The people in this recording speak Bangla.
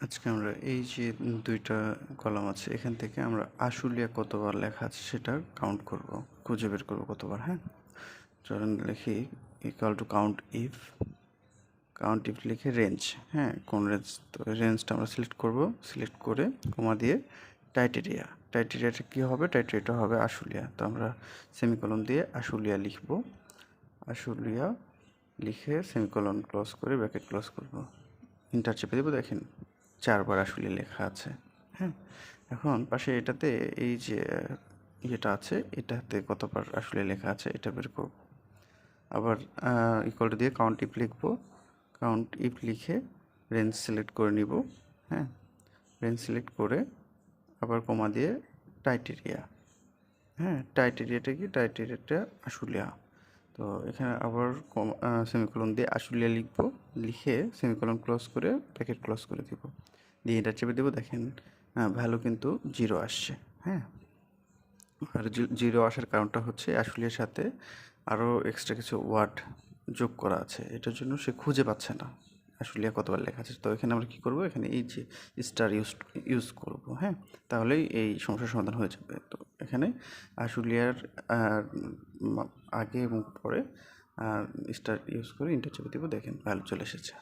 আজকে আমরা এই যে দুইটা কলাম আছে এখান থেকে আমরা আশুলিয়া কতবার লেখা আছে সেটা কাউন্ট করব, খুঁজে বের করবো কতবার। হ্যাঁ, চলেন লিখি ইকুয়াল টু কাউন্ট ইফ লিখে রেঞ্জ। হ্যাঁ, কোন রেঞ্জ? তো রেঞ্জটা আমরা সিলেক্ট করব, সিলেক্ট করে কমা দিয়ে টাইটেরিয়াটা কী হবে? টাইটেরিয়াটা হবে আশুলিয়া। তো আমরা সেমিকলন দিয়ে আশুলিয়া লিখব, আশুলিয়া লিখে সেমিকলন ক্লোজ করে ব্র্যাকেট ক্লোজ করব, ইন্টার চেপে দেবো। দেখেন 4বার আশুলিয়া লেখা আছে। হ্যাঁ, এখন পাশে এটাতে এই যে ইয়েটা আছে এটাতে কতবার আশুলিয়া লেখা আছে এটা বের করব। আবার ইকুয়াল টু দিয়ে কাউন্ট ইফ লিখবো, কাউন্ট ইফ লিখে রেঞ্জ সিলেক্ট করে নিব। হ্যাঁ, রেঞ্জ সিলেক্ট করে আবার কমা দিয়ে টাইটেরিয়া। হ্যাঁ, টাইটেরিয়াটা কি? টাইটেরিয়াটা আশুলিয়া। তো এখানে আবার সেমিকোলন দিয়ে আশুলিয়া লিখবো, লিখে সেমিকোলন ক্লোজ করে ব্র্যাকেট ক্লোজ করে দিব, দিয়ে এটা চেপে দেবো। দেখেন ভ্যালু কিন্তু 0 আসছে। হ্যাঁ, আর 0 আসার কারণটা হচ্ছে আশুলিয়ার সাথে আরও এক্সট্রা কিছু ওয়ার্ড যোগ করা আছে, এটার জন্য সে খুঁজে পাচ্ছে না আশুলিয়া কতবার লেখা আছে। তো এখানে আমরা কী করব? এখানে এই যে স্টার ইউজ করব। হ্যাঁ, তাহলেই এই সমস্যার সমাধান হয়ে যাবে। তো এখানে আশুলিয়ার আগে এবং পরে স্টার ইউজ করে ইন্টার চেপে দেবো। দেখেন ভ্যালু চলে এসেছে।